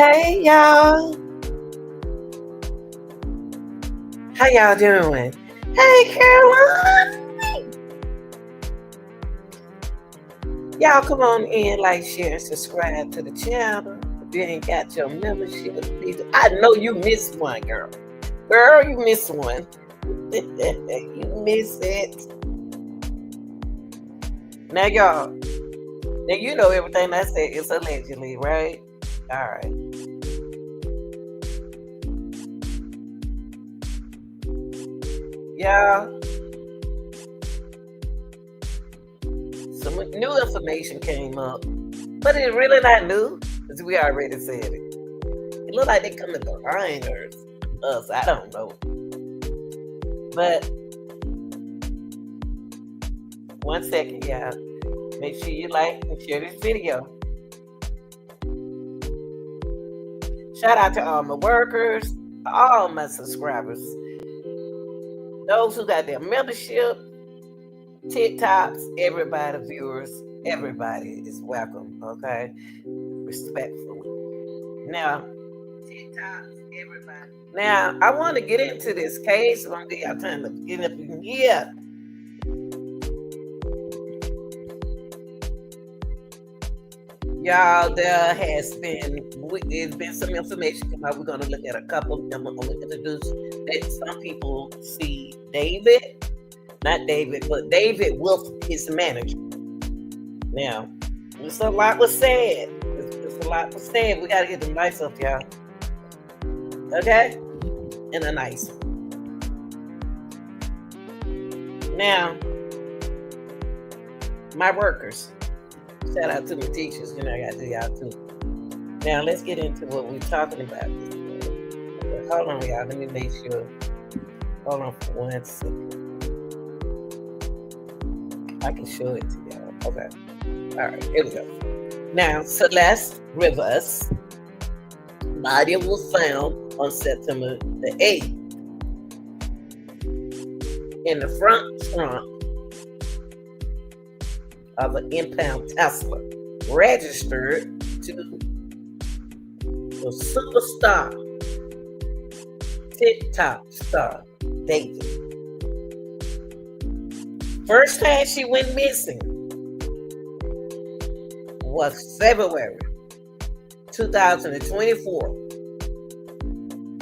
Hey y'all, how y'all doing? Hey Caroline, y'all come on in, like, share, and subscribe to the channel. If you ain't got your membership, please. I know you missed one, girl. Girl, you missed one. You missed it. Now, y'all, now you know everything I said is allegedly, right? All right. Y'all, some new information came up, but it's really not new because we already said it. It look like they coming behind us. I don't know. But 1 second, y'all. Make sure you like and share this video. Shout out to all my workers, all my subscribers, those who got their membership, TikToks, everybody, viewers, everybody is welcome, okay? Respectfully. Now, TikToks, everybody. Now, I want to get into this case. I'm going to give y'all time to get up in here. Y'all, there's been some information come out. We're going to look at a couple. I'm going to introduce that some people see David, not David, but David Wolf, his manager. Now, there's a lot was said. There's a lot was said. We got to get them nice up, y'all. Okay? And a nice one. Now, my workers. Shout out to my teachers, I got to y'all too. Now let's get into what we're talking about. Hold on, y'all. Let me make sure. Hold on for 1 second. I can show it to y'all. Okay. All right, here we go. Now, Celeste Rivas' body was found on September the 8th in the front trunk of an impound Tesla registered to the superstar TikTok star David. First time she went missing was February 2024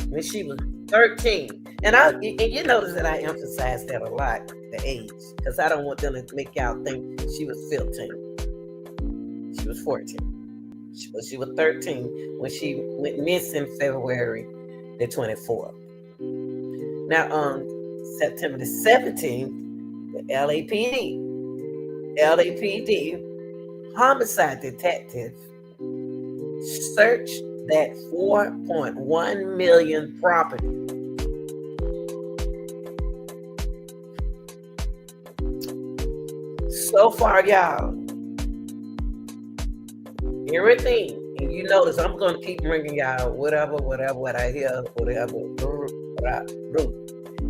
when she was 13. And you notice that I emphasize that a lot, the age, because I don't want them to make y'all think she was 15. She was 14. She was 13 when she went missing February the 24th. Now, on September the 17th, the LAPD homicide detective searched that 4.1 million property. So far, y'all, everything, and you notice I'm going to keep bringing y'all whatever, what I hear, whatever.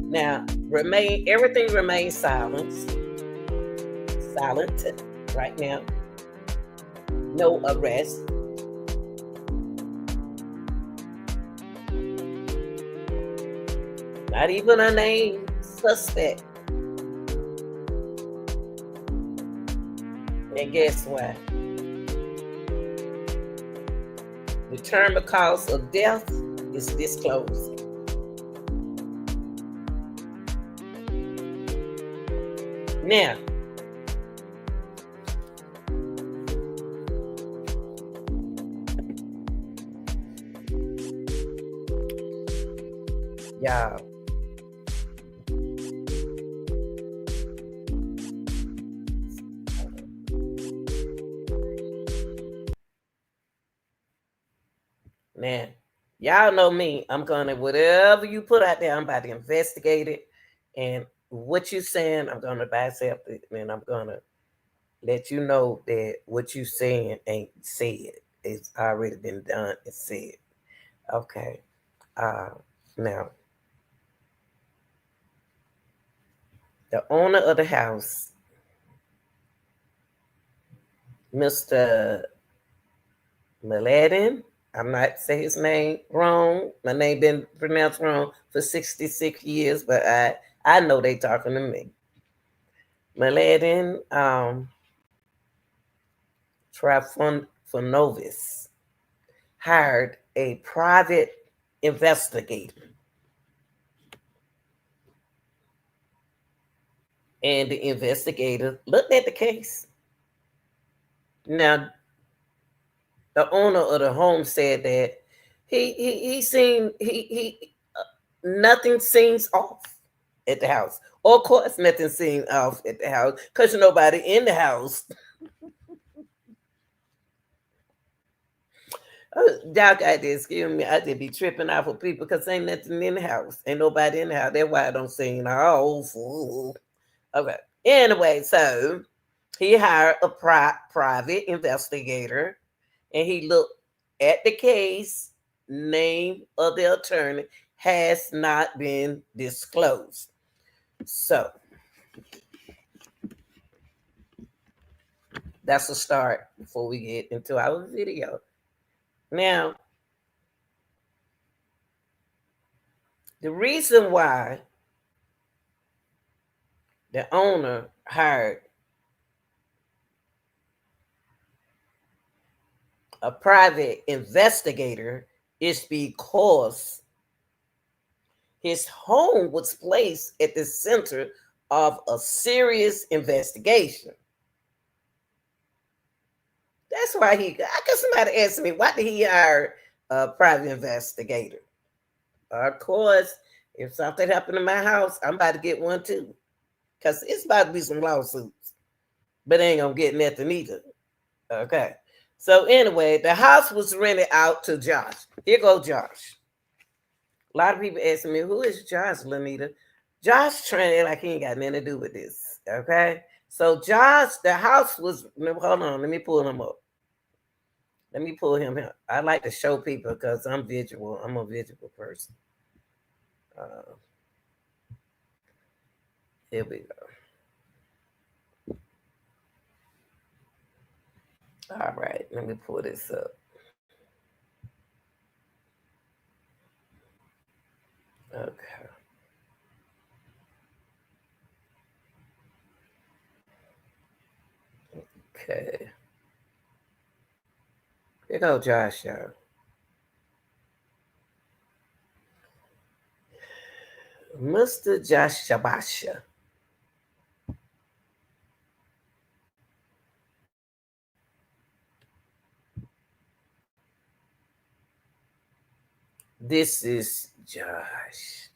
Now, everything remains silent right now. No arrest. Not even a name suspect. And guess what? The term of cause of death is disclosed. Now, y'all, man, y'all know me. I'm gonna, whatever you put out there, I'm about to investigate it. And what you're saying, I'm gonna accept it. And I'm gonna let you know that what you saying ain't said. It's already been done and said. Okay. Now, the owner of the house, Mr. Mladen, I'm not say his name wrong. My name been pronounced wrong for 66 years, but I know they talking to me. Mladen Trifonovis hired a private investigator. And the investigator looked at the case. Now, the owner of the home said that he seemed he nothing seems off at the house. Of course, nothing seemed off at the house because nobody in the house. Y'all got to excuse me. I just be tripping out for people because ain't nothing in the house. Ain't nobody in the house. That's why I don't sing all fool. Okay. Anyway, so he hired a private investigator and he looked at the case. Name of the attorney has not been disclosed. So that's a start before we get into our video. Now, the reason why the owner hired a private investigator is because his home was placed at the center of a serious investigation. That's why I guess somebody asked me, why did he hire a private investigator? Of course, if something happened in my house, I'm about to get one too. Because it's about to be some lawsuits. But ain't gonna get nothing either. Okay. So anyway, the house was rented out to Josh. Here go Josh. A lot of people asking me, who is Josh, Lanita? Josh trying to act like he ain't got nothing to do with this. Okay. So Josh, the house was, hold on, let me pull him up. Let me pull him out. I like to show people because I'm visual. I'm a visual person. Here we go. All right, let me pull this up. Okay. Okay. Here go Josh, y'all. Mr. Josh Shabasha. This is Josh.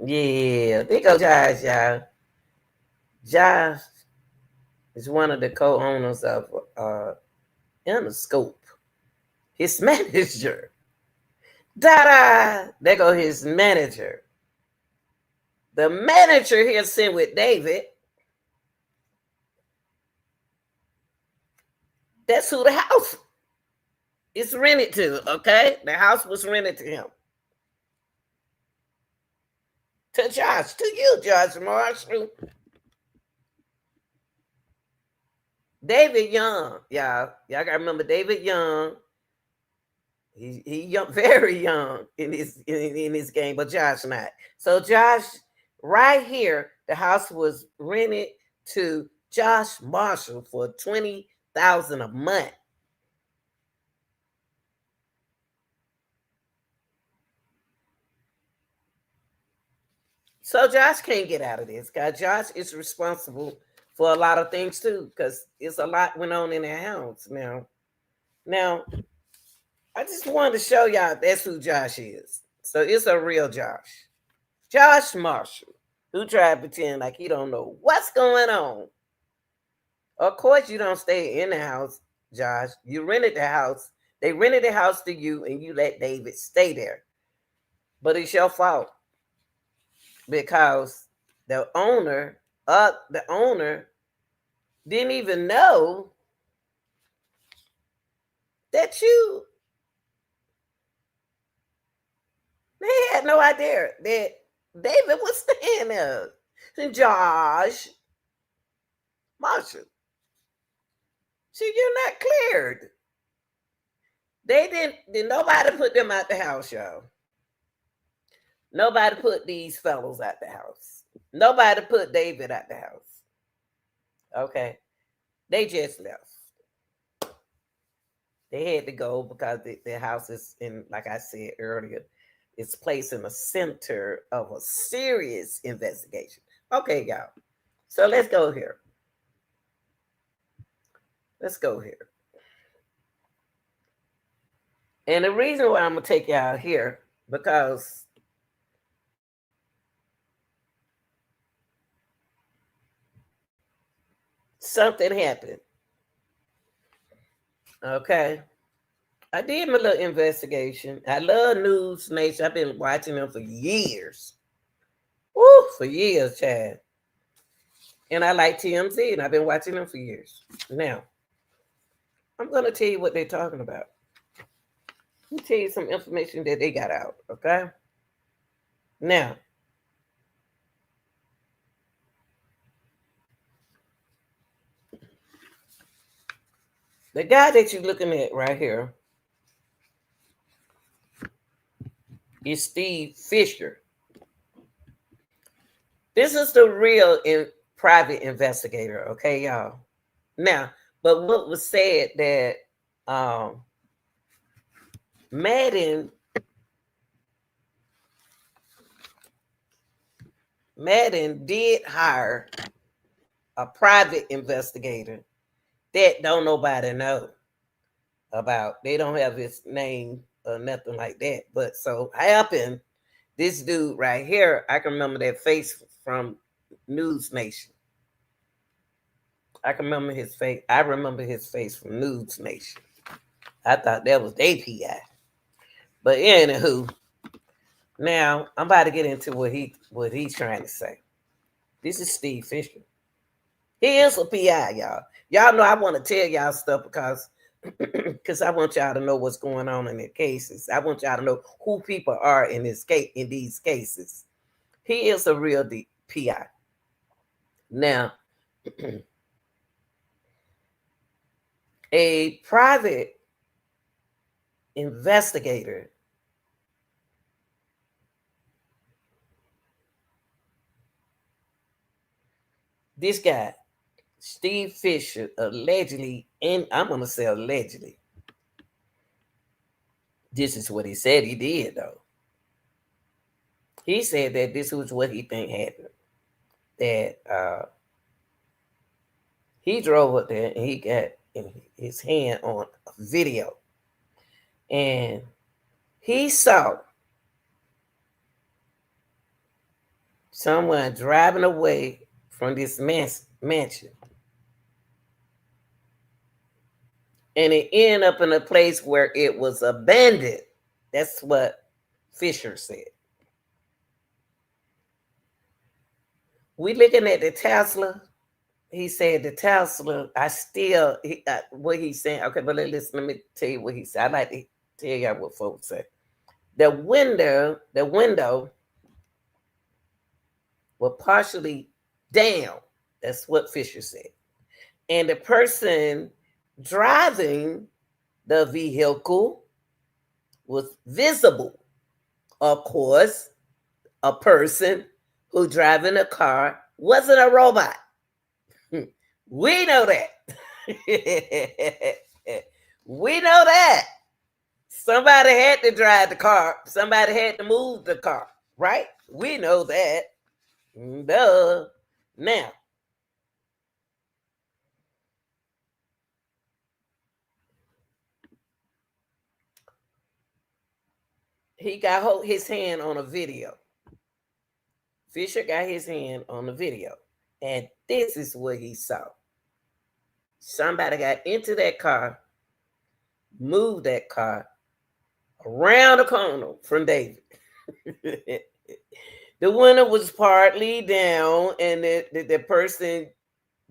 Yeah, there go Josh, y'all. Josh is one of the co-owners of Interscope. His manager. Da-da! There go his manager. The manager here sitting with David. That's who the house is rented to, okay? The house was rented to him. To Josh, to you, Josh Marshall. David Young, y'all. Y'all gotta remember David Young. He young, very young in his game, but Josh not. So Josh, right here, the house was rented to Josh Marshall for $20,000 a month. So Josh can't get out of this, guys. Josh is responsible for a lot of things too, because it's a lot went on in their house now. Now, I just wanted to show y'all that's who Josh is. So it's a real Josh. Josh Marshall, who tried to pretend like he don't know what's going on. Of course, you don't stay in the house, Josh. You rented the house. They rented the house to you, and you let David stay there. But it's your fault because the owner didn't even know that they had no idea that David was staying there. Josh Marshall. See, you're not cleared. They did nobody put them out the house, y'all. Nobody put these fellows out the house. Nobody put David out the house. Okay. They just left. They had to go because their house is in, like I said earlier, it's placed in the center of a serious investigation. Okay, y'all. So let's go here. Let's go here. And the reason why I'm gonna take y'all here, because something happened. Okay. I did my little investigation. I love News Nation. I've been watching them for years. Woo, for years, Chad. And I like TMZ, and I've been watching them for years. Now, I'm going to tell you what they're talking about. Let me tell you some information that they got out, okay? Now, the guy that you're looking at right here is Steve Fisher. This is the real private investigator, okay, y'all? Now, but what was said that Madden did hire a private investigator that don't nobody know about. They don't have his name or nothing like that. But so happened, this dude right here, I can remember that face from News Nation. I can remember his face. I remember his face from News Nation. I thought that was API. But anywho, now I'm about to get into what he's trying to say. This is Steve Fisher. He is a PI, y'all. Y'all know I want to tell y'all stuff because I want y'all to know what's going on in the cases. I want y'all to know who people are in these cases. He is a real PI. Now, a private investigator this guy, Steve Fisher, allegedly, and I'm going to say allegedly, this is what he said he did, though. He said that this was what he think happened. That he drove up there and he got his hand on a video. And he saw someone driving away from this mansion. And it ended up in a place where it was abandoned. That's what Fisher said. We looking at the Tesla. He said the Tesla, what he's saying. Okay, but listen, let me tell you what he said. I like to tell y'all what folks say. The window was partially down. That's what Fisher said. And the person driving the vehicle was visible. Of course, a person who driving a car wasn't a robot. We know that. We know that. Somebody had to drive the car. Somebody had to move the car, right? We know that. Duh. Now, he got his hand on a video. Fisher got his hand on the video. And this is what he saw. Somebody got into that car, moved that car around the corner from David. The window was partly down, and the person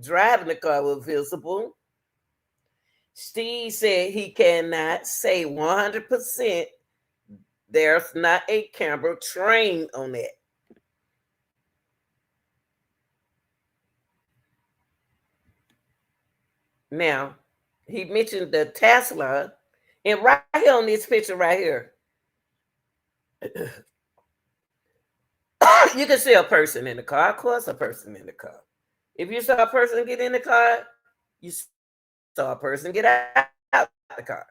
driving the car was visible. Steve said he cannot say 100% there's not a camera trained on that. Now, he mentioned the Tesla And right here on this picture right here, you can see a person in the car. Of course, a person in the car. If you saw a person get in the car, you saw a person get out the car.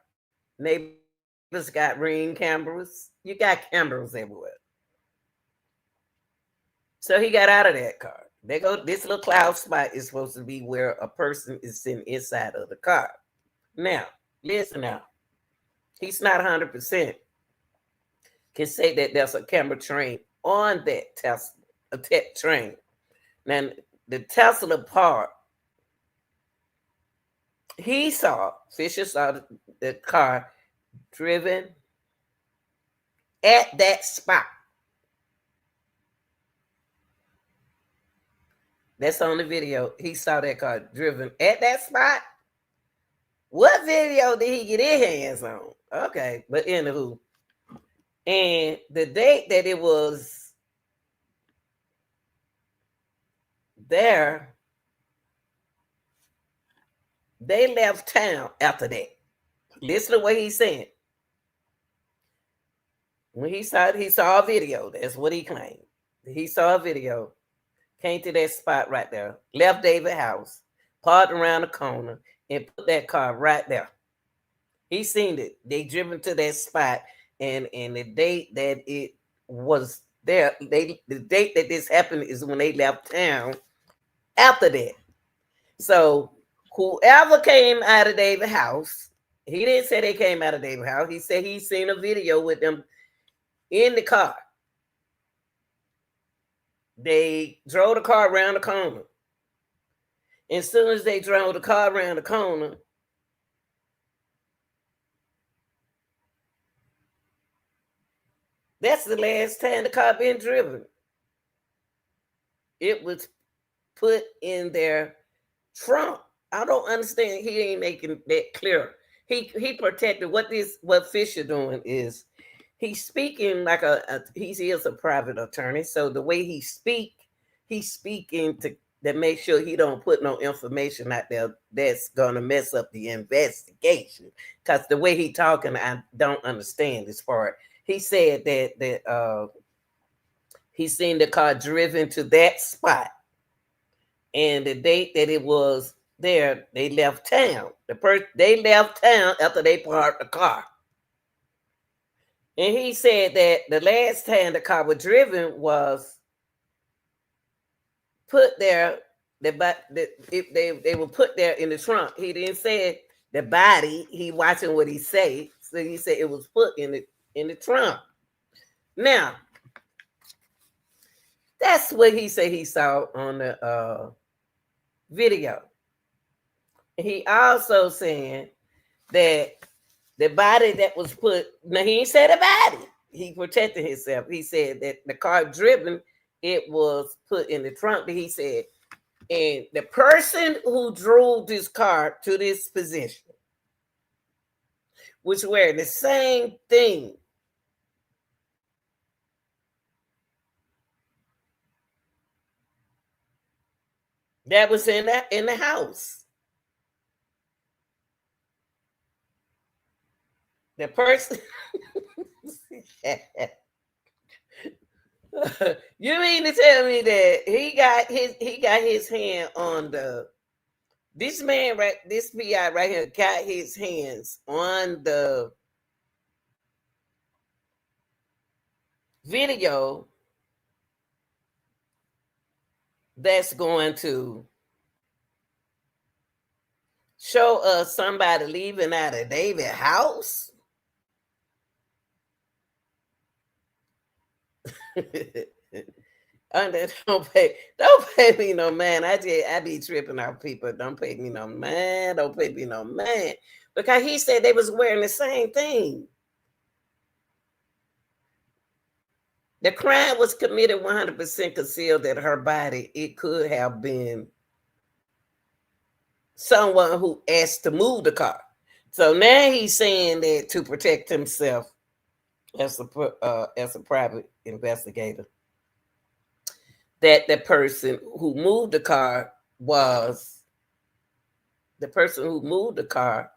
Neighbors got ring cameras. You got cameras everywhere. So he got out of that car. They go. This little cloud spot is supposed to be where a person is sitting inside of the car. Now, listen now. He's not 100% can say that there's a camera train on that Tesla, a tech train. Now, the Tesla part, Fisher saw the car driven at that spot. That's on the video. He saw that car driven at that spot. What video did he get his hands on? Okay, but anywho. And the date that it was there, they left town after that. Listen to what he's saying. When he saw a video. That's what he claimed. He saw a video, came to that spot right there, left David's house, parked around the corner, and put that car right there. He seen it. They driven to that spot, and the date that it was there, the date that this happened is when they left town after that. So whoever came out of David's house, he didn't say they came out of David's house. He said he seen a video with them in the car. They drove the car around the corner. And as soon as they drove the car around the corner, that's the last time the car been driven. It was put in their trunk. I don't understand. He ain't making that clear. He protected what Fisher doing is he's speaking like he is a private attorney. So the way he's speaking to make sure he don't put no information out there that's gonna mess up the investigation. Because the way he talking, I don't understand this part. He said that he seen the car driven to that spot, and the date that it was there, they left town. They left town after they parked the car. And he said that the last time the car was driven was put there. They were put there in the trunk. He didn't say the body. He watching what he say. So he said it was put in the trunk. Now, that's what he said he saw on the video. He also saying that the body that was put, now he ain't said the body. He protected himself. He said that the car driven, it was put in the trunk. But he said, and the person who drove this car to this position was wearing the same thing that was in the house. The person you mean to tell me that he got his hand on this man right, this PI right here got his hands on the video that's going to show us somebody leaving out of David's house? Don't pay me no man. I be tripping out people. Don't pay me no man. Don't pay me no man. Because he said they was wearing the same thing. The crime was committed 100% concealed that her body, it could have been someone who asked to move the car. So now he's saying that to protect himself as a private investigator, that the person who moved the car was the person who moved the car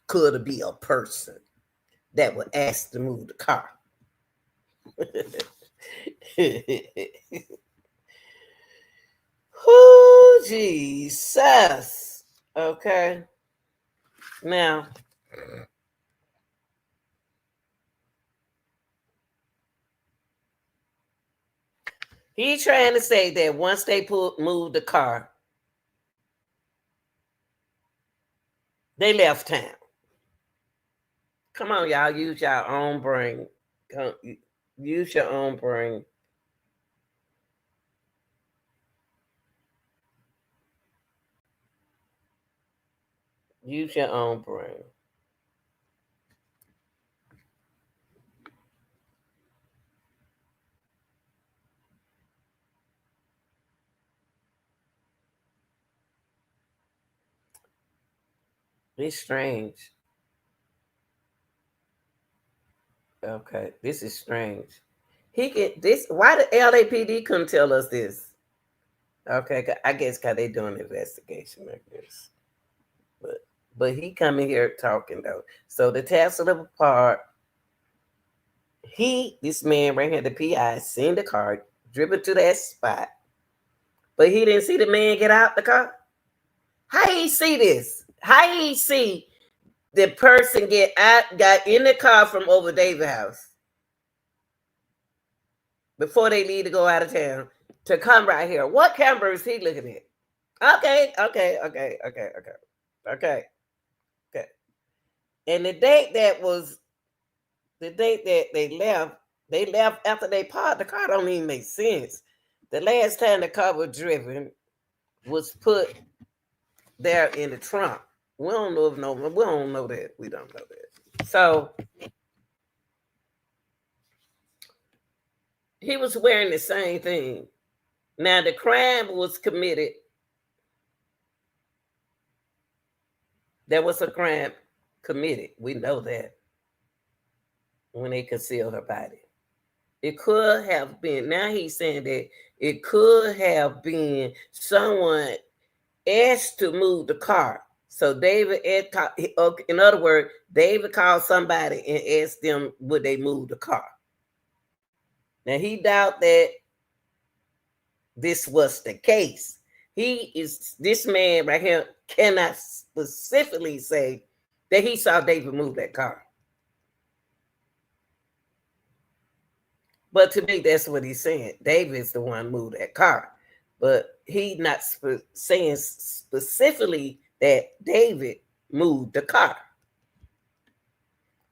could be a person that would ask to move the car. Oh, Jesus. Okay. Now, he trying to say that once they moved the car, they left town. Come on, y'all. Use your own brain. Use your own brain. Use your own brain. It's strange. Okay, this is strange. He get this. Why the LAPD couldn't tell us this? Okay, I guess because they doing an investigation, I guess. But he coming here talking though. So the Tesla part, this man right here, the PI, seen the car, driven to that spot, but he didn't see the man get out the car. How he see this? How he see the person got in the car from over David's house before they leave to go out of town to come right here? What camera is he looking at? Okay. And the date that they left after they parked the car don't even make sense. The last time the car was driven was put there in the trunk. We don't know we don't know that. We don't know that. So he was wearing the same thing. Now the crime was committed. There was a crime committed. We know that when they concealed her body. It could have been, now he's saying that it could have been someone asked to move the car. So David, in other words, David called somebody and asked them would they move the car. Now he doubt that this was the case. This man right here cannot specifically say that he saw David move that car. But to me, that's what he's saying. David's the one who moved that car. But he's not saying specifically that David moved the car.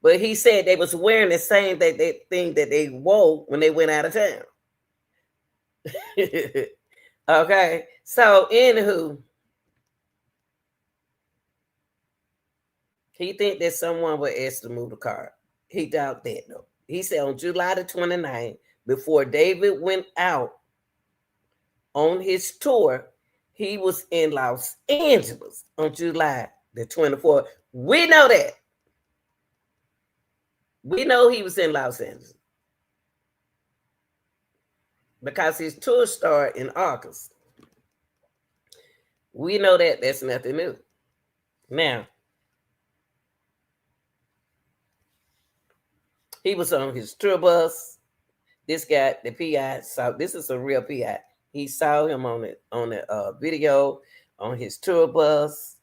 But he said they was wearing the same thing that they wore when they went out of town. Okay. So, anywho, he think that someone would ask to move the car. He doubt that, though. He said on July the 29th, before David went out on his tour, he was in Los Angeles on July the 24th. We know that. We know he was in Los Angeles because his tour started in August. We know that. That's nothing new. Now, he was on his tour bus. This guy, the PI, saw, this is a real PI. He saw him on the video on his tour bus.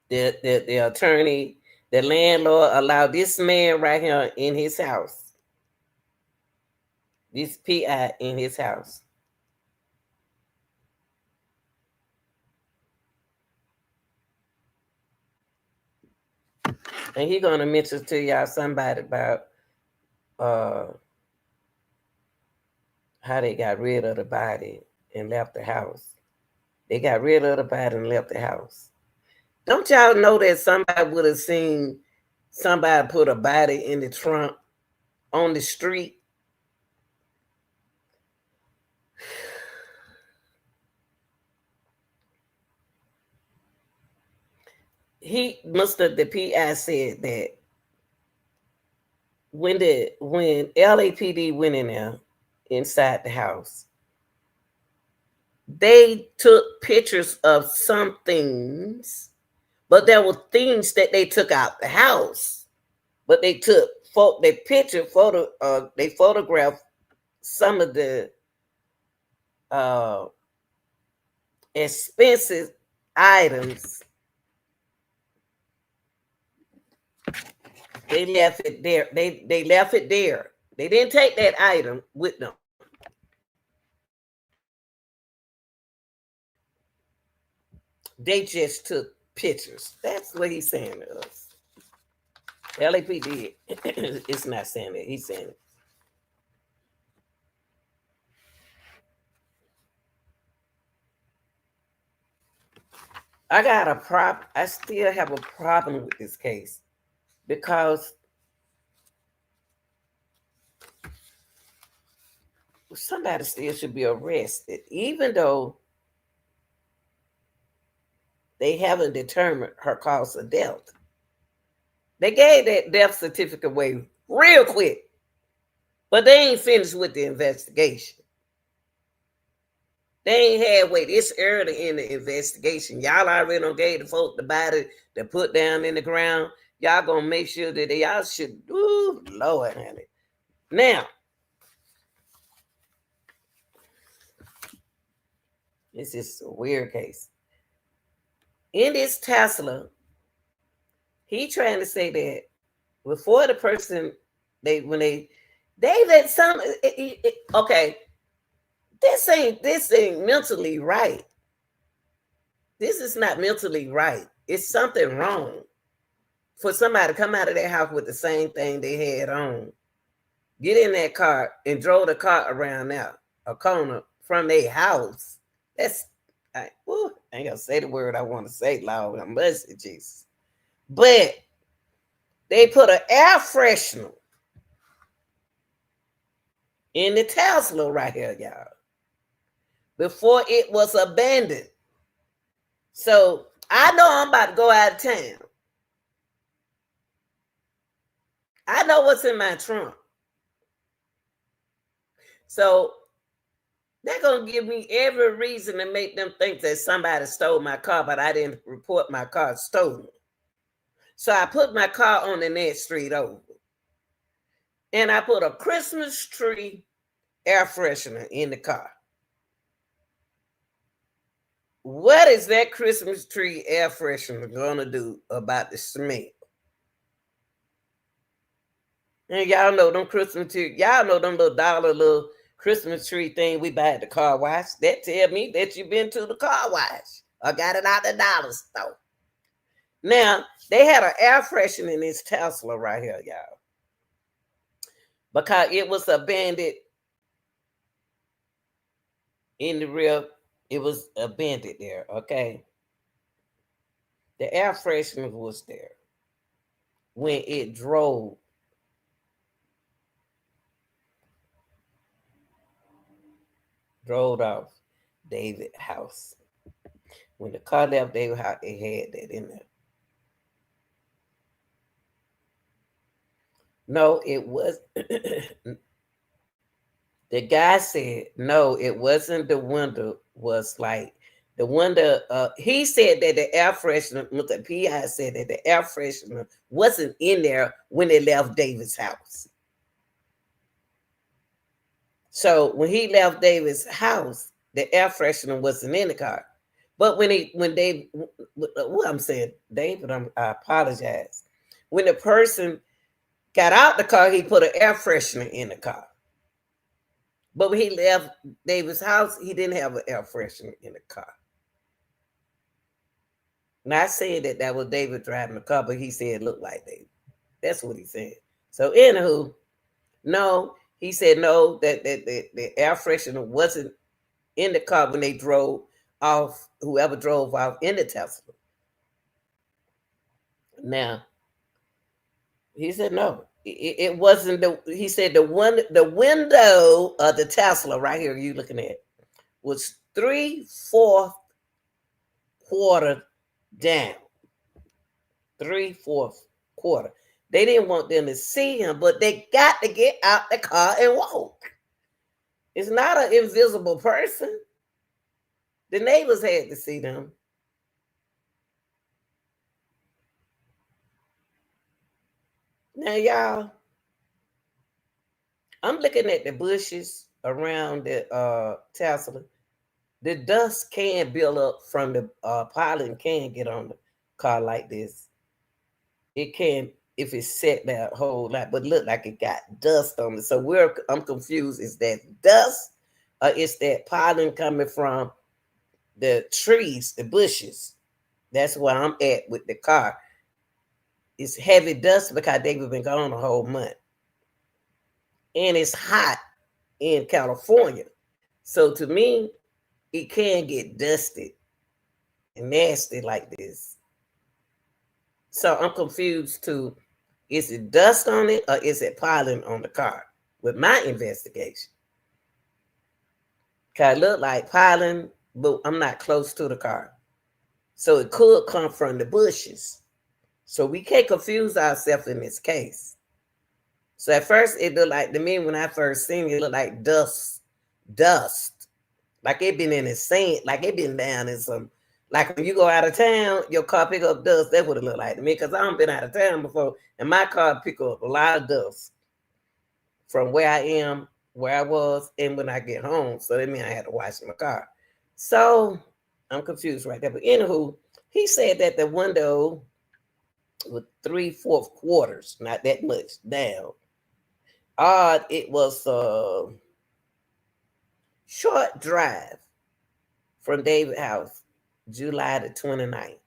The attorney, the landlord allowed this man right here in his house, this PI in his house. And he's going to mention to y'all somebody about how they got rid of the body and left the house. They got rid of the body and left the house. Don't y'all know that somebody would have seen somebody put a body in the trunk on the street? The PI said that when LAPD went in there inside the house, they took pictures of some things, but there were things that they took out the house. But they took they photographed some of the expensive items. They left it there. They left it there. They didn't take that item with them. They just took pictures. That's what he's saying to us. LAPD is not saying it. He's saying it. I still have a problem with this case because somebody still should be arrested, even though they haven't determined her cause of death. They gave that death certificate away real quick, but they ain't finished with the investigation. They ain't had wait. It's early in the investigation. Y'all already done gave the folk the body to put down in the ground. Y'all gonna make sure that y'all should. Ooh, Lord, honey. Now, this is a weird case. In this Tesla, he trying to say that before the person they let some okay. This ain't mentally right. This is not mentally right. It's something wrong for somebody to come out of their house with the same thing they had on, get in that car and drove the car around now a corner from their house. That's I ain't gonna say the word I want to say, Lord, I must, Jesus. But they put an air freshener in the Tesla right here, y'all, before it was abandoned. So I know I'm about to go out of town. I know what's in my trunk. So they're going to give me every reason to make them think that somebody stole my car, but I didn't report my car stolen. So I put my car on the next street over. And I put a Christmas tree air freshener in the car. What is that Christmas tree air freshener going to do about the smell? And y'all know them Christmas tree, y'all know them little Christmas tree thing we buy at the car wash. That tell me that you've been to the car wash or got it out the dollar store. Now, they had an air freshener in this Tesla right here, y'all, because it was abandoned in the rear. It was abandoned there, okay? The air freshener was there when it drove off David's house. When the car left David's house, it had that in there. No, it was. The guy said, no, it wasn't the window. Was like the window. He said that the air freshener, the PI said that the air freshener wasn't in there when they left David's house. So when he left David's house, the air freshener wasn't in the car. But what I'm saying, David, I apologize. When the person got out the car, he put an air freshener in the car. But when he left David's house, he didn't have an air freshener in the car. Not saying that was David driving the car, but he said it looked like David. That's what he said. So anywho, no, he said no, that the air freshener wasn't in the car when they drove off, whoever drove off in the Tesla. Now, he said no. It wasn't he said the window of the Tesla right here you looking at was 3/4 quarter down. 3/4 quarter. They didn't want them to see him, but they got to get out the car and walk. It's not an invisible person. The neighbors had to see them. Now, y'all, I'm looking at the bushes around the Tesla. The dust can build up from the pollen can get on the car like this. It can if it's set there a whole lot, but look like it got dust on it. So I'm confused. Is that dust or is that pollen coming from the trees, the bushes? That's where I'm at with the car. It's heavy dust because they've been gone a whole month. And it's hot in California. So to me, it can get dusty and nasty like this. So I'm confused too. Is it dust on it or is it pollen on the car? With my investigation. Cause it look like pollen, but I'm not close to the car. So it could come from the bushes. So we can't confuse ourselves in this case. So at first it looked like to me when I first seen it, it looked like dust. Like it been in the sand, like it been down in some, like when you go out of town, your car pick up dust. That's what it looked like to me, because I haven't been out of town before, and my car pick up a lot of dust from where I am, where I was, and when I get home. So that means I had to wash my car. So I'm confused right there. But anywho, he said that the window with 3/4 quarters, not that much down. Odd, it was a short drive from David's house, July the 29th.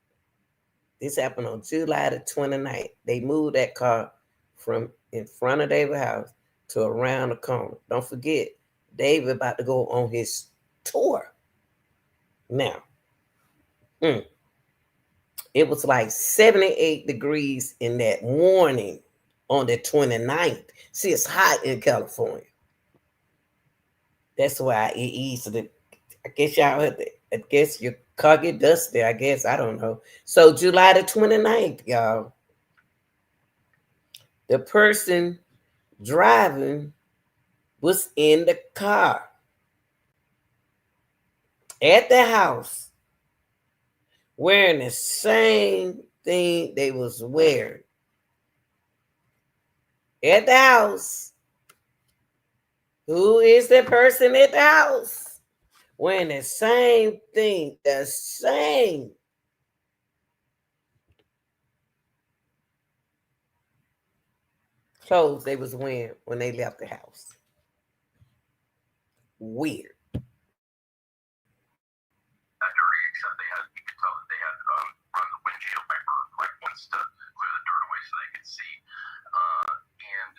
This happened on July the 29th. They moved that car from in front of David's house to around the corner. Don't forget, David about to go on his tour. Now, it was like 78 degrees in that morning on the 29th. See, it's hot in California. That's why it easily, I guess y'all had to, I guess your car get dusty, I guess. I don't know. So July the 29th, y'all, the person driving was in the car at the house wearing the same thing they was wearing at the house. Who is the person at the house wearing the same thing, the same clothes they was wearing when they left the house? Weird. Except they had, you could tell that they had run the windshield wiper like once to clear the dirt away so they could see. And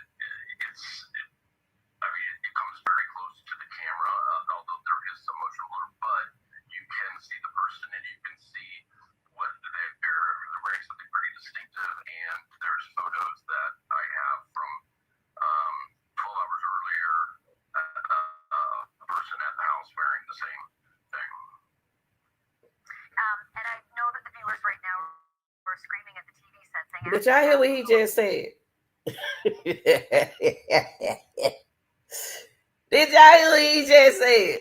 it comes very close to the camera, although there is some motion blur, but you can see the person and you can see what they're wearing something pretty distinctive. And there's photos that I have from 12 hours earlier, a person at the house wearing the same thing. And I know that the viewers right now are screaming at the TV set saying, Did y'all hear what he just said? Did y'all hear what he just said?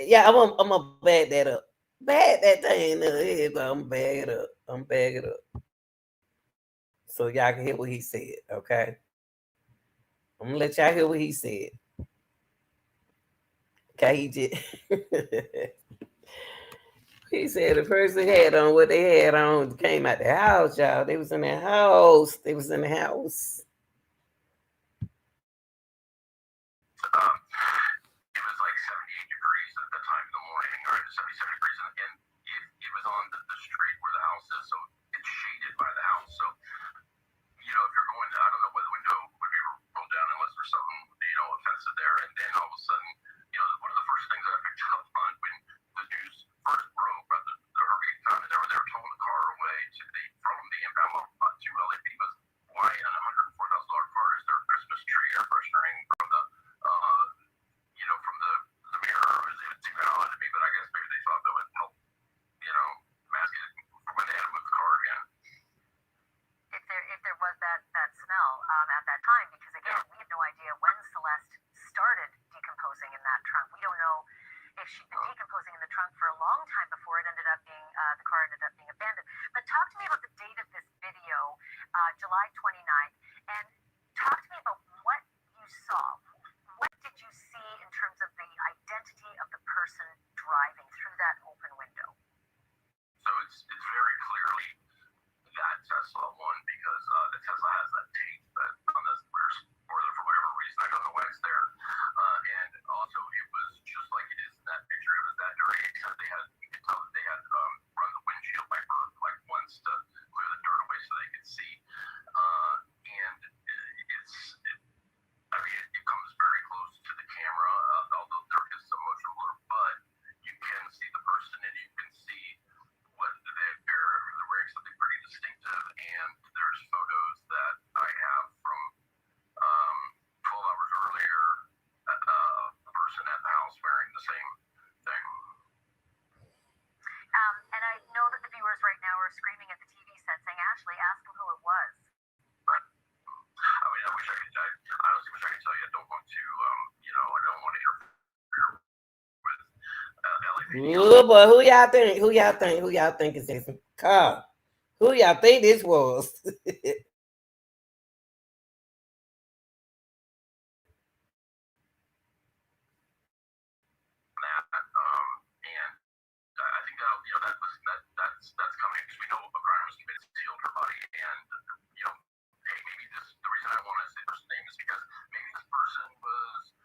Yeah, I'm gonna bag that up. Bag that thing up. Here, I'm bag it up. I'm bag it up. So y'all can hear what he said, okay? I'm gonna let y'all hear what he said. Okay, he did. He said the person had on what they had on, came out the house, y'all. They was in the house. They was in the house. It was like 78 degrees at the time in the morning, or 77 degrees, and it was on the street where the house is, so it's shaded by the house. So, if you're going to, I don't know whether the window would be rolled down unless there's something, offensive there, and then all of a sudden, one of the first things that I picked up on when the news first broke about the hurricane time, and they were towing the car away from the impound lot to LAPD was why an 140 July 29th, and talk to me about what you saw. What did you see in terms of the identity of the person driving through that open window? So it's very clearly that Tesla one because the Tesla has that tape that on the rear spoiler for whatever reason. I don't know why it's there. And also it was just like it is in that picture. It was that dirty, except you could tell that they had run the windshield wiper like once to clear the dirt away so they could see. And it comes very close to the camera, although there is some motion blur, but you can see the person and you can see what they're wearing something pretty distinctive. And there's photos that I have from 12 hours earlier, a person at the house wearing the same thing. And I know that the viewers right now are screaming at the TV set saying, Ashley, ask them who it was. I wish I could. I honestly wish I could tell you. I don't want to. I don't want to interfere with LAPD. Oh boy, who y'all think? Who y'all think is this? Carl, who y'all think this was? That's coming because we know a crime was committed to steal her body, and hey, maybe the reason I want to say this name is because maybe this person was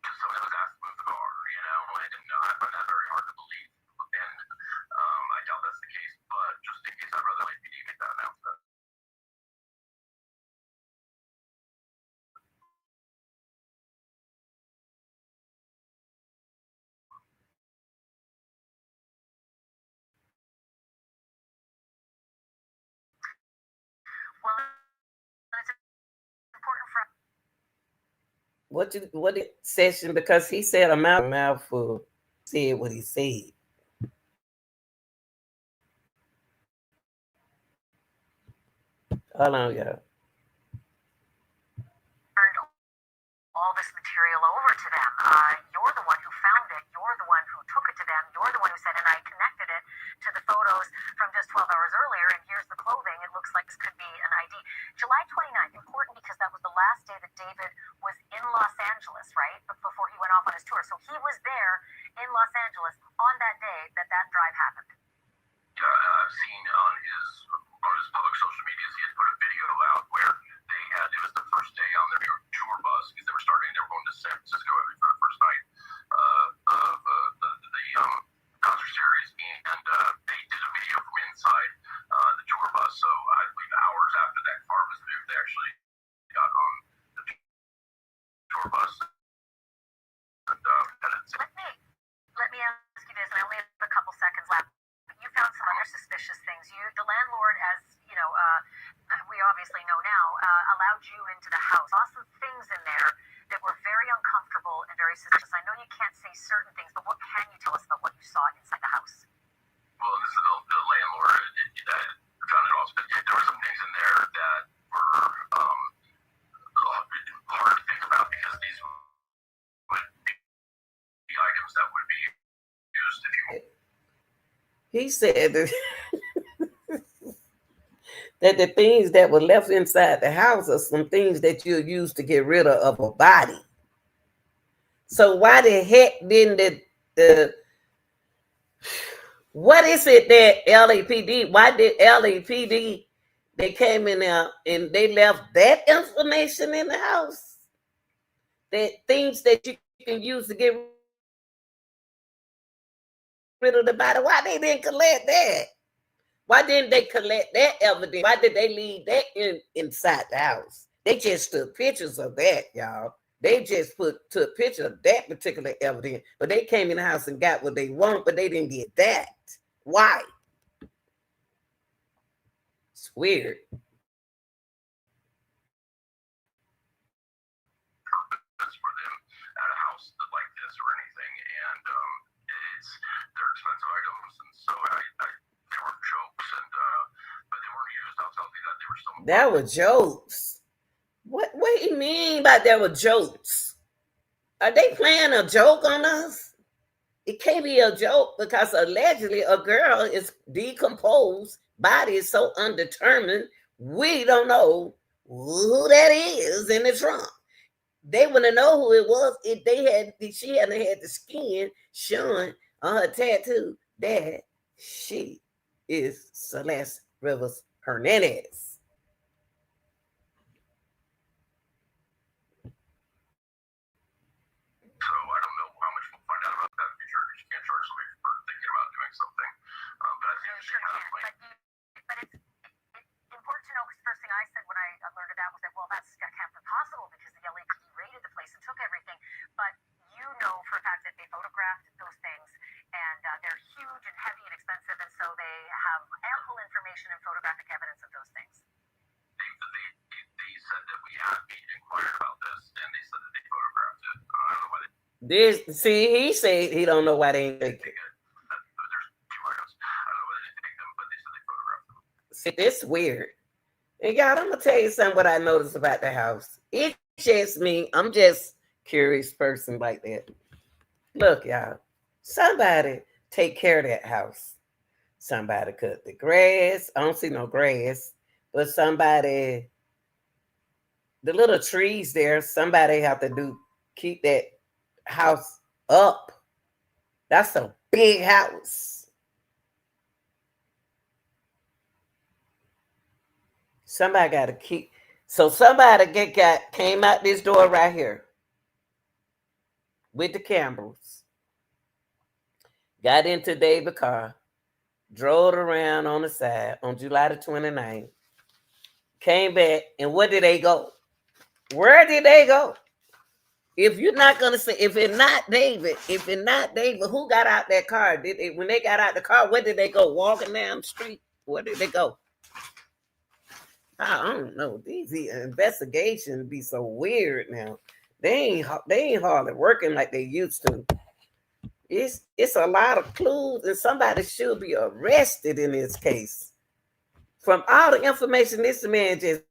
just someone that was asked to move the car, and I find that very hard to believe, and I doubt that's the case, but just in case, I'd rather LAPD make that announcement. Well, it's important for What did session, because he said a mouthful, said what he said. Hold on, y'all. turned all this material over to them. You're the one who found it. You're the one who took it to them. You're the one who said, and I connected it to the photos from just 12 hours earlier, and here's the clothing. It looks like this could be an ID. July 29th, important because that was the last day that David was in Los Angeles, right? Before he went off on his tour. So he was there in Los Angeles on that day that drive happened. Yeah, I've seen on his public social medias, he had put a video out where it was the first day on their tour bus because they were going to San Francisco for the first night of the concert series, and they did a video from inside the tour bus. So I believe hours after that car was moved, they actually got on the tour bus. And let me ask you this, and I only have a couple seconds left. You found some other suspicious things. The landlord, as you know, we obviously know now, allowed you into the house. Saw some things in there that were very uncomfortable and very suspicious. I know you can't say certain things, but what can you tell us about what you saw inside the house? Well, this is the landlord that found it also. There were some things in there that were hard to think about because these would be items that would be used if you. He said that the things that were left inside the house are some things that you'll use to get rid of a body. So why the heck didn't what is it that LAPD, why did LAPD, they came in there and they left that information in the house? That things that you can use to get rid of the body. Why they didn't collect that? Why didn't they collect that evidence? Why did they leave that inside the house? They just took pictures of that, y'all. They just took pictures of that particular evidence, but they came in the house and got what they want, but they didn't get that. Why? It's weird. For them at a house like this or anything, and they're expensive items, and so there were jokes, but they weren't used. I'll tell you that they were still. There were jokes. What do you mean by there were jokes? Are they playing a joke on us? It can't be a joke because allegedly a girl is decomposed, body is so undetermined. We don't know who that is in the trunk. They want to know who it was if she hadn't had the skin showing on her tattoo that she is Celeste Rivers Hernandez. So I don't know how much we'll find out about that in the future, because you can't charge somebody for thinking about doing something. But I think Sure can. But it's important to know, because the first thing I said when I alerted that was that, well, that can't be possible because the LAPD raided the place and took everything. But you know for a fact that they photographed those things, and they're huge and heavy and expensive, and so they have ample information and photographic evidence of those things. They said that we had inquired about this, and they said that they photographed it. I don't know why they. He said he don't know why they ain't take it. There's two items. I don't know why they didn't take them, but they said they photographed them. See, this weird. And y'all, I'm gonna tell you something what I noticed about the house. It's just me. I'm just curious person like that. Look, y'all, somebody take care of that house. Somebody cut the grass. I don't see no grass, but somebody, the little trees there, somebody have to keep that house up. That's a big house. Somebody got to keep. So somebody came out this door right here with the Campbells, got into David's car, drove around on the side on July the 29th, came back, and where did they go? Where did they go? If you're not gonna say, if it's not David, who got out that car? When they got out the car, where did they go? Walking down the street? Where did they go? I don't know. These investigations be so weird now. They ain't hardly working like they used to. It's a lot of clues, and somebody should be arrested in this case. From all the information this man just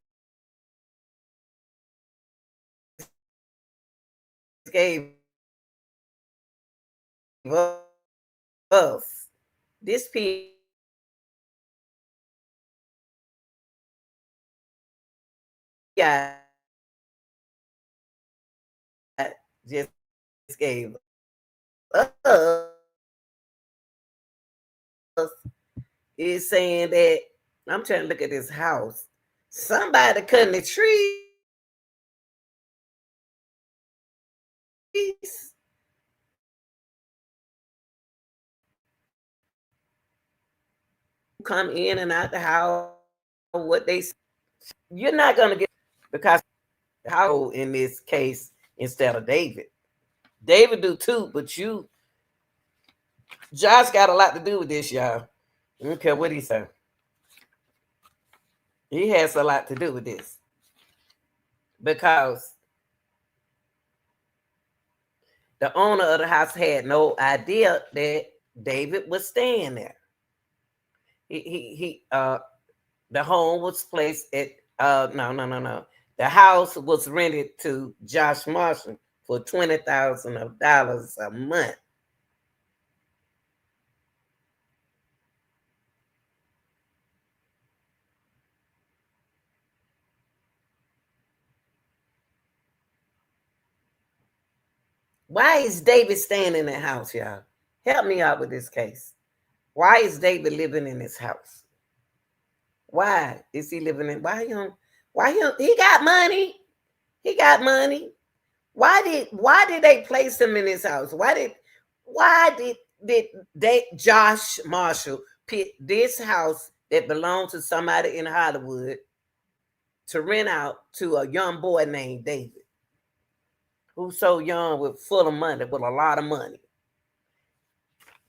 gave us, this piece just gave us is saying that I'm trying to look at this house. Somebody cutting the trees. Come in and out the house. What they, you're not gonna get, because the house in this case instead of David. David do too, but Josh got a lot to do with this, y'all. I don't care what he say. He has a lot to do with this because the owner of the house had no idea that David was staying there. The home was placed at no. The house was rented to Josh Marshall for $20,000 a month. Why is David staying in that house, y'all? Help me out with this case. Why is David living in this house? Why is he living in? Why him? He got money. He got money. Why did they place him in his house? Why did they Josh Marshall pick this house that belonged to somebody in Hollywood to rent out to a young boy named David, who's so young, with full of money, with a lot of money?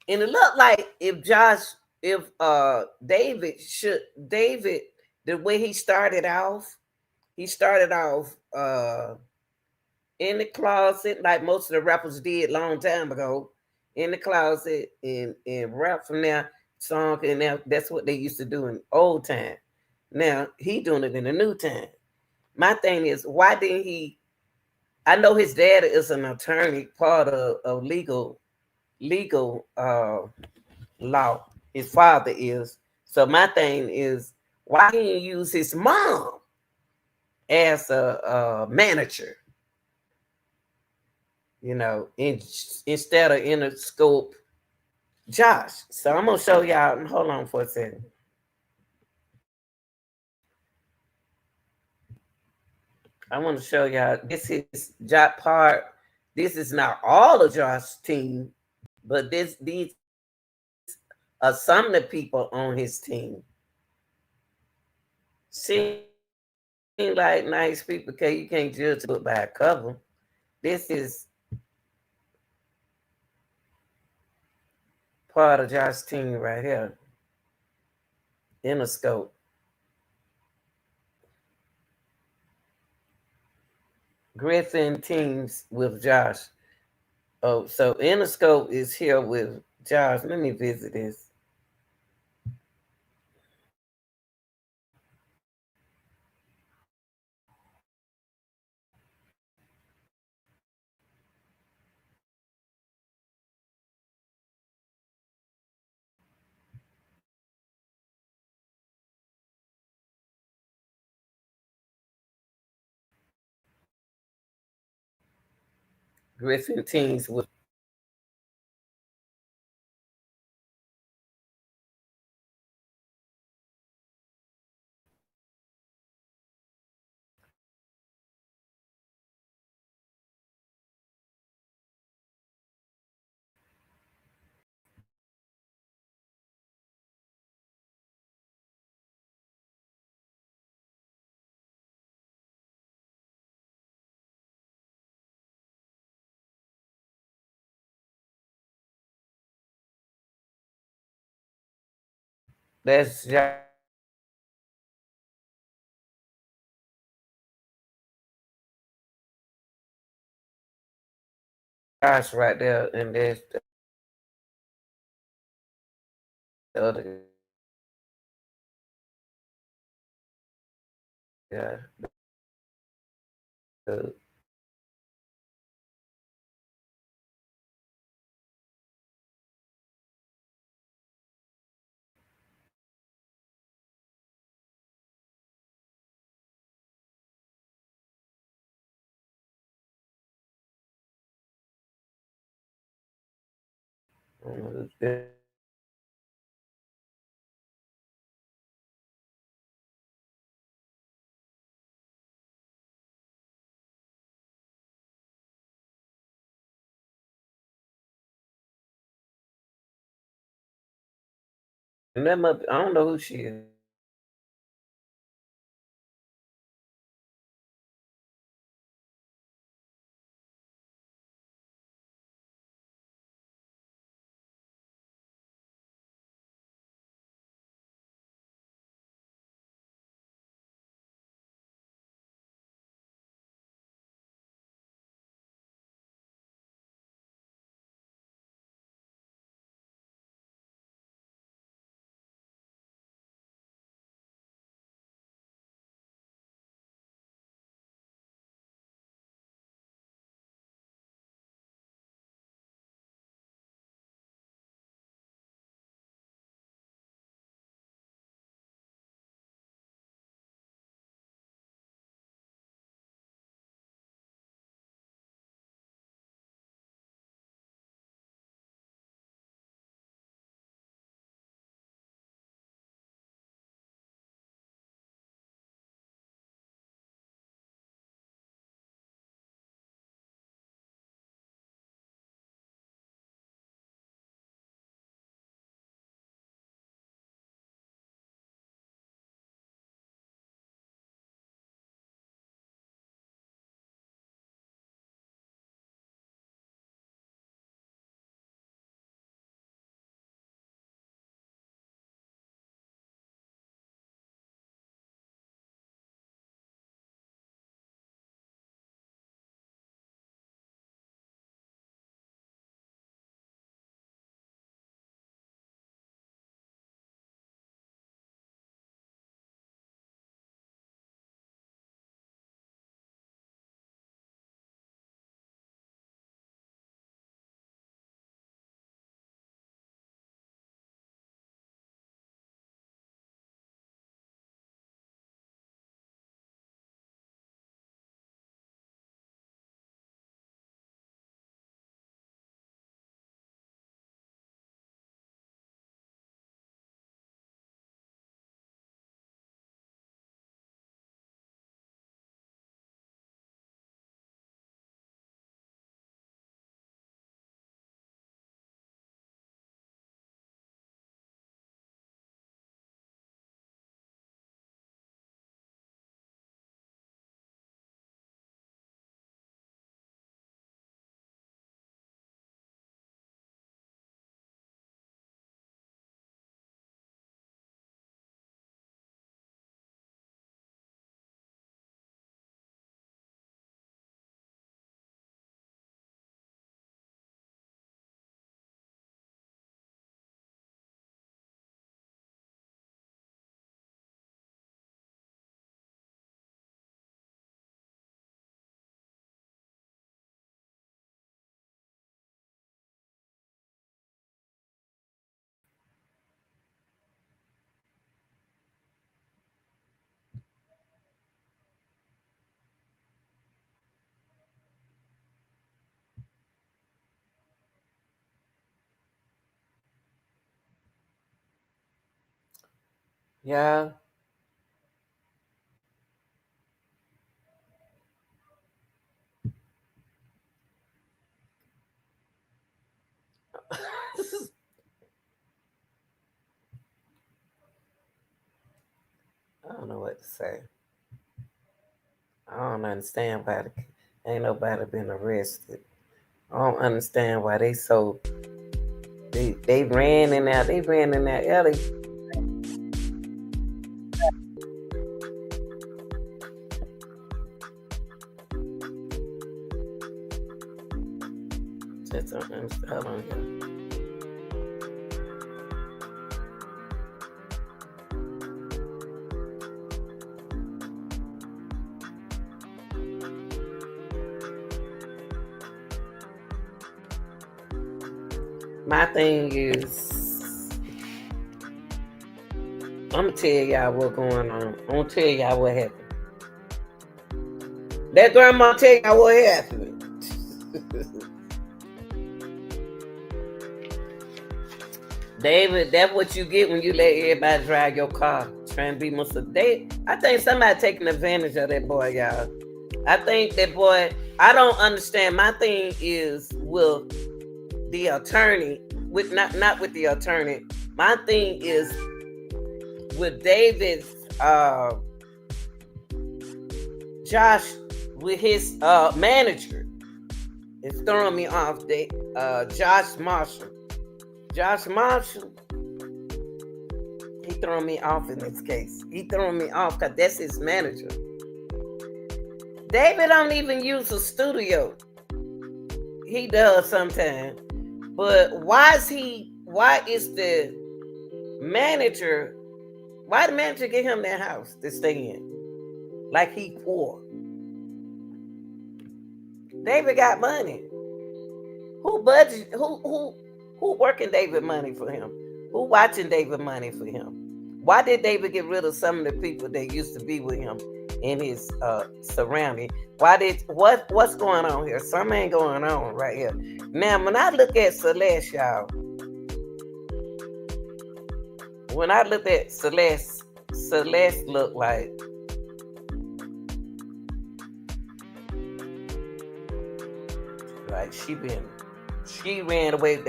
And it looked like David, the way he started off in the closet, like most of the rappers did long time ago, in the closet, and rap from there, song, and now that's what they used to do in old time. Now he doing it in the new time. My thing is, why didn't he? I know his dad is an attorney, part of legal law. His father is. So my thing is, Why he didn't use his mom as a manager? You know, instead of in a scope Josh. So I'm gonna show y'all. Hold on for a second. I want to show y'all. This is Josh part. This is not all of Josh's team, but these are some of the people on his team. Seem like nice people. Okay, you can't judge a book by a cover. This is part of Josh's team right here. Interscope. Griffin teams with Josh. Oh, so Interscope is here with Josh. Let me visit this. Griffin teams with that's Josh right there, and there's the other guy. The, the, and that must, I don't know who she is. Yeah. I don't know what to say. I don't understand why ain't nobody been arrested. I don't understand why they ran in there. They ran in that alley. Just don't understand. Hold on here. My thing is, I'm gonna tell y'all what's going on. I'm gonna tell y'all what happened. That grandma tell y'all what happened. David, that's what you get when you let everybody drive your car. Trying to be I think somebody taking advantage of that boy, y'all. I think that boy, I don't understand. My thing is with the attorney, with not with the attorney. My thing is with David's Josh with his manager. It's throwing me off. Josh Marshall. Josh Marshall, he throwing me off in this case. He throwing me off because that's his manager. David don't even use a studio. He does sometimes. But why is the manager, why the manager get him that house to stay in? Like he poor. David got money. Who working David money for him? Who watching David money for him? Why did David get rid of some of the people that used to be with him in his surrounding? What's going on here? Something ain't going on right here. Now, when I look at Celeste, y'all, when I look at Celeste look like she ran away.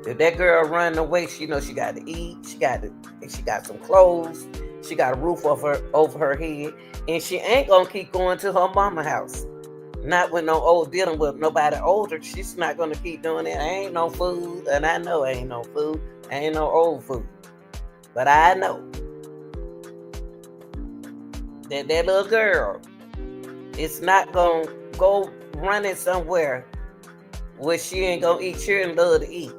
If that girl running away, she know she got to eat. She got some clothes. She got a roof over her head, and she ain't gonna keep going to her mama house. Not with no old dealing with nobody older. She's not gonna keep doing it. Ain't no food, and I know ain't no food. Ain't no old food, but I know that little girl is not gonna go running somewhere where she ain't gonna eat. She and love to eat.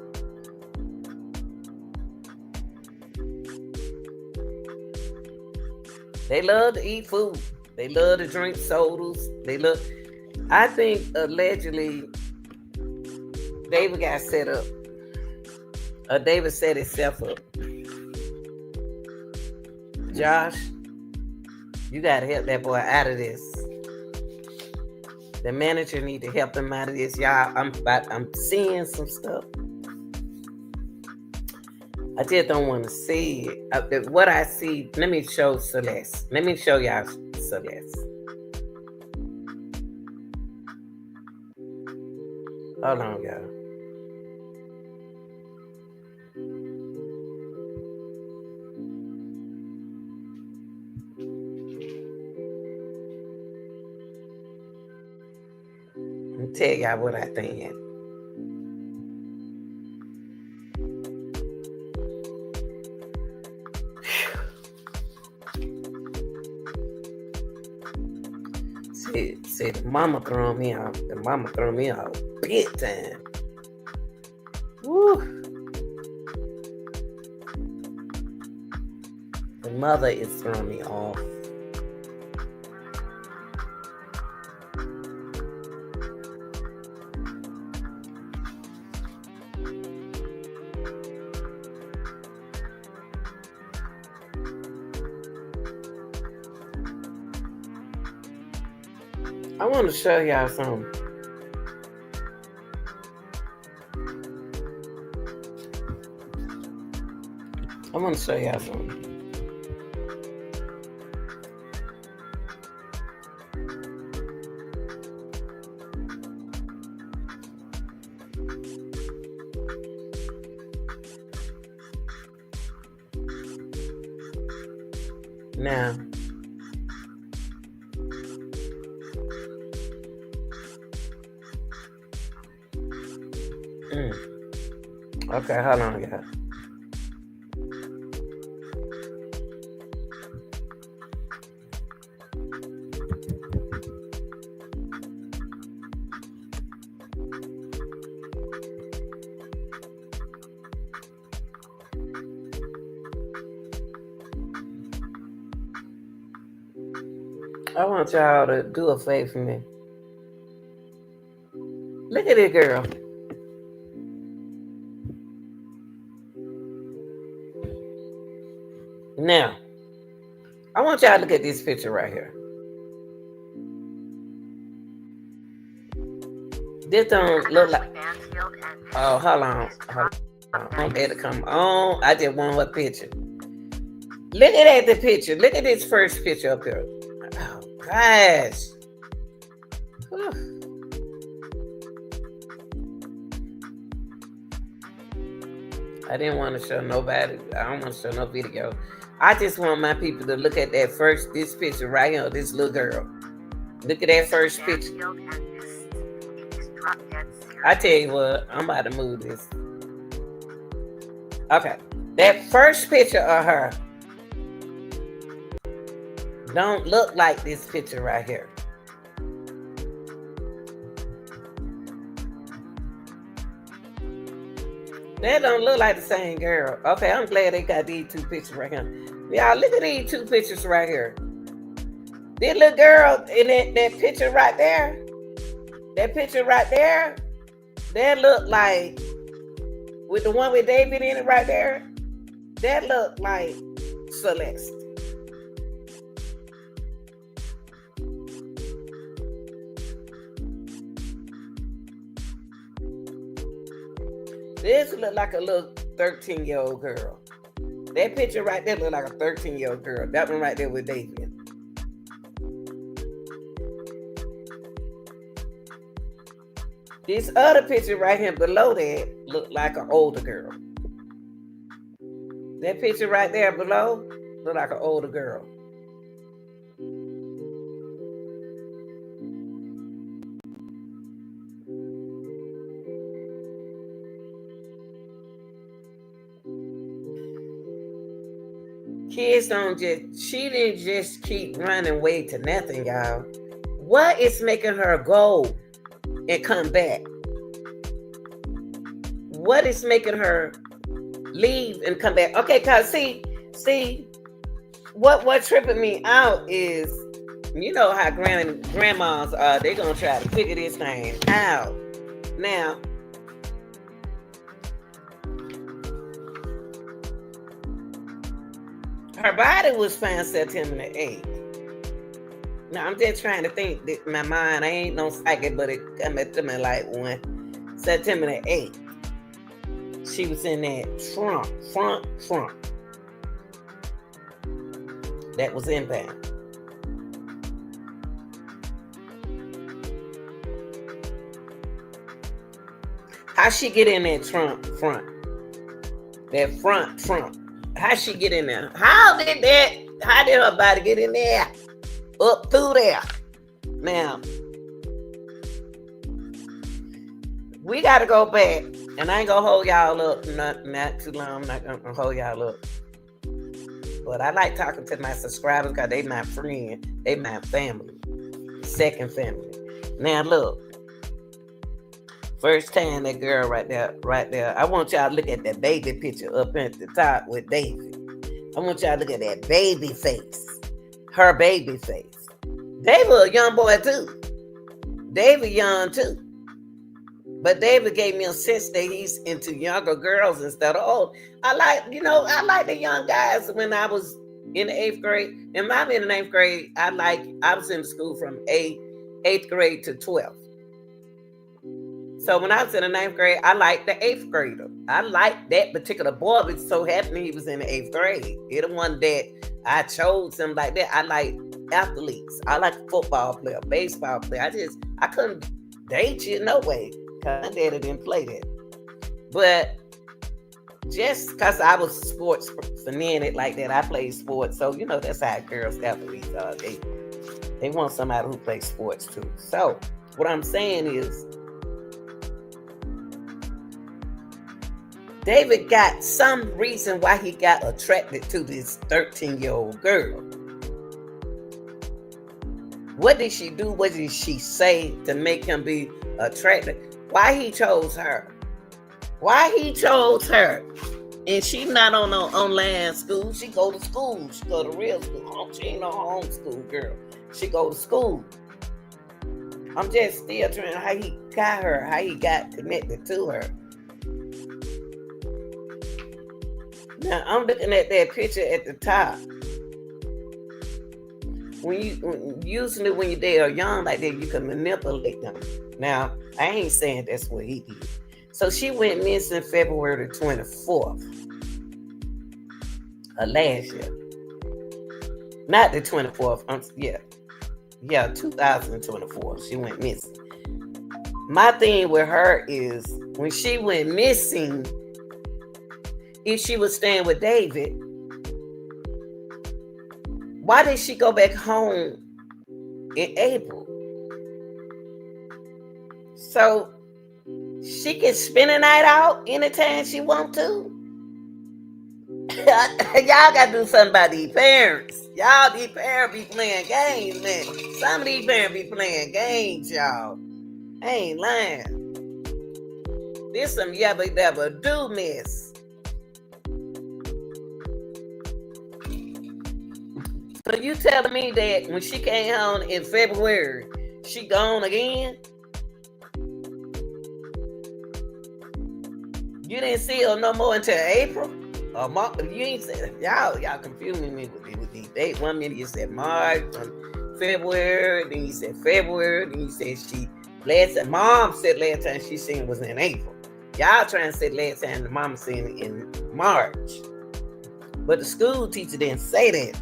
They love to eat food. They love to drink sodas. I think allegedly David got set up. David set himself up. Josh, you gotta help that boy out of this. The manager need to help him out of this. Y'all, I'm seeing some stuff. I just don't want to see it. What I see, let me show Celeste. Let me show y'all Celeste. Hold on, y'all. Let me tell y'all what I think. See, the mama throwing me out. The mama throwing me out big time. Woo. The mother is throwing me off. I want to show y'all something. I want to show y'all something. Now, okay, hold on, y'all. I want y'all to do a favor for me. Look at this girl. Now, I want y'all to look at this picture right here. This don't look like. Oh, hold on. Hold on. I want her to come on. I just want her picture. Look at the picture. Look at this first picture up there. Oh, gosh. Whew. I didn't want to show nobody. I don't want to show no video. I just want my people to look at this picture right here, this little girl. Look at that first picture. I tell you what, I'm about to move this. Okay. That first picture of her don't look like this picture right here. That don't look like the same girl. Okay, I'm glad they got these two pictures right here. Y'all, look at these two pictures right here. This little girl in that picture right there, that picture right there, that look like, with the one with David in it right there, that look like Celeste. This look like a little 13-year-old girl. That picture right there look like a 13-year-old girl. That one right there with David. This other picture right here below that look like an older girl. That picture right there below look like an older girl. Kids she didn't just keep running away to nothing, y'all. What is making her go and come back? What is making her leave and come back? Okay, cause see, what tripping me out is, you know how grandmas are, they gonna try to figure this thing out. Now, her body was found September the 8th. Now, I'm just trying to think that my mind, I ain't no psychic, but it come to me like when September the 8th, she was in that front that was impounded. How she get in that front? That front. How she get in there? How did her body get in there? Up through there. Now, we got to go back, and I ain't gonna hold y'all up not too long. I'm not gonna hold y'all up, but I like talking to my subscribers because they my friend, they my family, second family. Now look, first time that girl right there. I want y'all to look at that baby picture up at the top with David. I want y'all to look at that baby face. Her baby face. David a young boy too. David young too. But David gave me a sense that he's into younger girls instead of old. I like the young guys. When I was in the 8th grade, and I'm in the 9th grade, I was in school from 8th grade to 12th. So when I was in the 9th grade, I liked the 8th grader. I liked that particular boy, but so happened he was in the 8th grade. He the one that I chose him like that. I like athletes. I like football player, baseball player. I couldn't date you no way. Cause my daddy didn't play that. But just because I was sports fanatic like that, I played sports. So, that's how girls athletes are. They want somebody who plays sports too. So, what I'm saying is, David got some reason why he got attracted to this 13-year-old girl. What did she do? What did she say to make him be attracted? Why he chose her? Why he chose her? And she not on no online school. She go to school. She go to real school. She ain't no homeschool girl. She go to school. I'm just still trying how he got her, how he got connected to her. Now I'm looking at that picture at the top. Usually when they are young like that, you can manipulate them. Now I ain't saying that's what he did. So she went missing February the 24th of last year. Not the 24th. 2024. She went missing. My thing with her is when she went missing, if she was staying with David, why did she go back home in April? So she can spend a night out anytime she want to. Y'all gotta do something about these parents. These parents be playing games, man. Some of these parents be playing games, y'all. I ain't lying. This some yabba dabba do mess. So you telling me that when she came home in February, she gone again? You didn't see her no more until April? Or March? You ain't said y'all confusing me with these dates. 1 minute you said March, February, then you said February, then you said Mom said last time she seen was in April. Y'all trying to say last time the mama seen in March. But the school teacher didn't say that.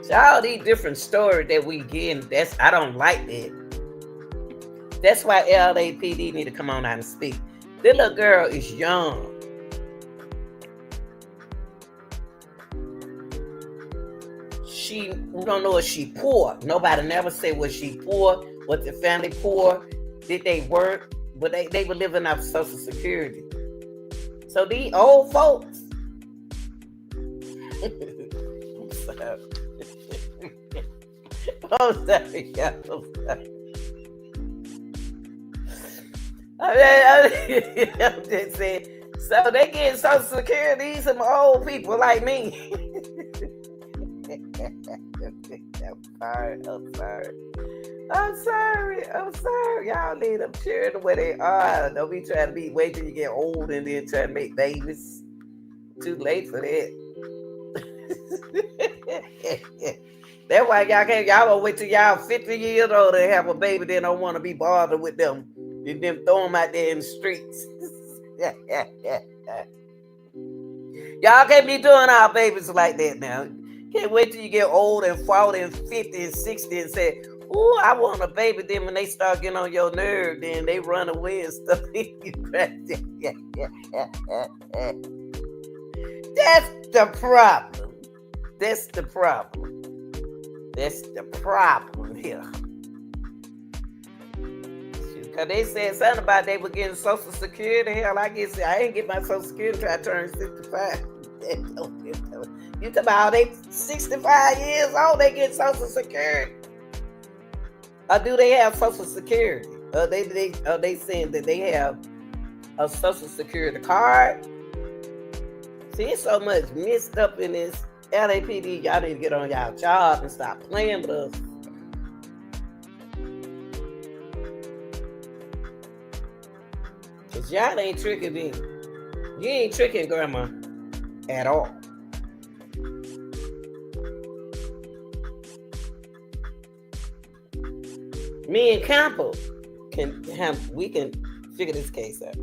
So all these different stories that we get, I don't like that. That's why LAPD need to come on out and speak. This little girl is young. We don't know if she poor. Nobody never said was she poor, was the family poor, did they work, but they were living off Social Security. So these old folks, I'm sorry. I'm sorry, y'all. I'm just saying. So they get Social Security. Some old people like me. I'm sorry. Y'all need them children where they are. Don't be trying to wait till you get old and then try to make babies. Too late for that. That's why y'all gonna wait till y'all 50 years old and have a baby, then don't want to be bothered with them. And then throw them out there in the streets. Y'all can't be doing our babies like that now. Can't wait till you get old and 40 and 50 and 60 and say, "Ooh, I want a baby." Then when they start getting on your nerve, then they run away and stuff. That's the problem. That's the problem here. Because they said something about they were getting Social Security. Hell, I ain't get my Social Security until I turned 65. You talk about they 65 years old, they get Social Security. Or do they have Social Security? Are they saying that they have a Social Security card? See, it's so much mixed up in this LAPD. Y'all need to get on y'all job and stop playing with us. Cause y'all ain't tricking me. You ain't tricking grandma at all. Me and Campbell can figure this case out.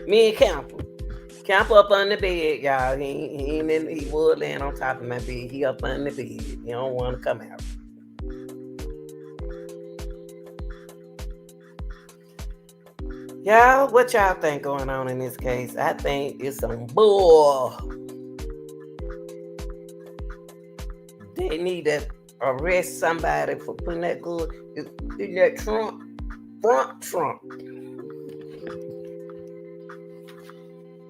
Me and Campbell up on the bed, y'all. He would land on top of my bed. He up on the bed. He don't want to come out. Y'all, what y'all think going on in this case? I think it's some bull. They need to arrest somebody for putting that good in that front trunk.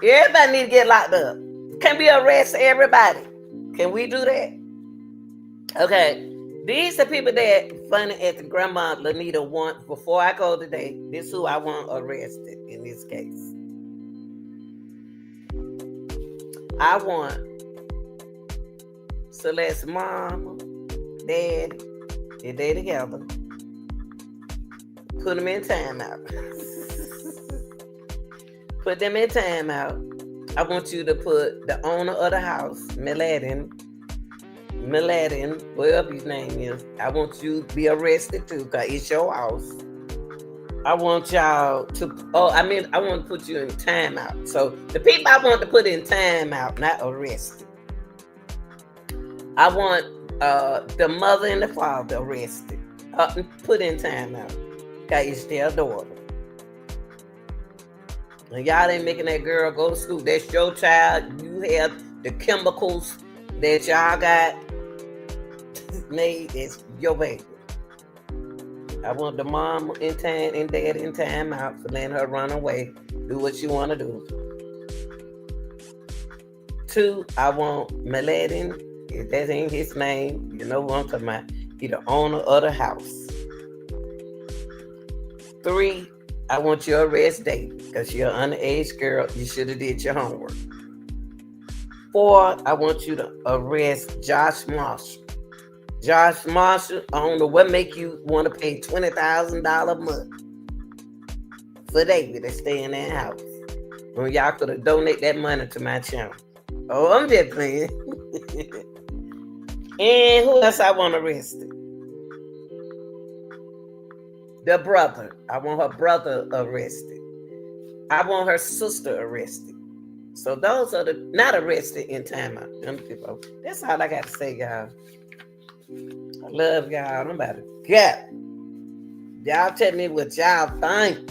Everybody need to get locked up. Can we arrest everybody? Can we do that? Okay. These are people that funny at the grandma Lanita want. Before I go today, this is who I want arrested in this case. I want Celeste mama, daddy, if they together, put them in timeout. Put them in timeout. I want you to put the owner of the house, Miladin, whatever his name is. I want you to be arrested too, because it's your house. I want y'all to, I want to put you in timeout. So the people I want to put in timeout, not arrested. I want the mother and the father arrested, put in timeout, because it's their daughter. And y'all ain't making that girl go to school. That's your child. You have the chemicals that y'all got made. It's your baby. I want the mom in time and dad in time out for letting her run away. Do what she want to do. 2, I want Miladin. If that ain't his name, you know what I'm talking about. He the owner of the house. 3, I want you to arrest David because you're an underage girl. You should have did your homework. 4, I want you to arrest Josh Marshall. Josh Marshall, I don't know what make you want to pay $20,000 a month for David to stay in that house. When y'all could have donated that money to my channel. Oh, I'm just playing. And who else I want arrested? The brother. I want her brother arrested. I want her sister arrested. So those are the not arrested in timeout. Them people. That's all I got to say, y'all. I love y'all. I'm about to get. Y'all tell me what y'all think.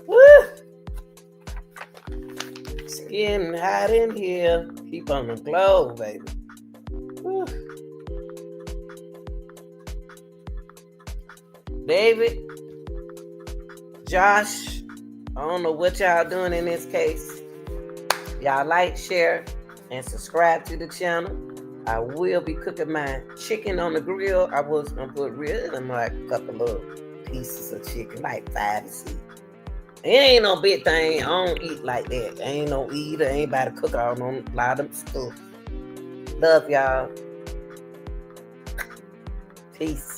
Woo! It's getting hot in here. Keep on the glow, baby. Woo. David, Josh, I don't know what y'all doing in this case. Y'all like, share, and subscribe to the channel. I will be cooking my chicken on the grill. I was gonna put like a couple of pieces of chicken, like 5 to 6. It ain't no big thing. I don't eat like that. I ain't no eater. Ain't about to cook on a lot of stuff. Love y'all. Peace.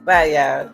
Bye, y'all.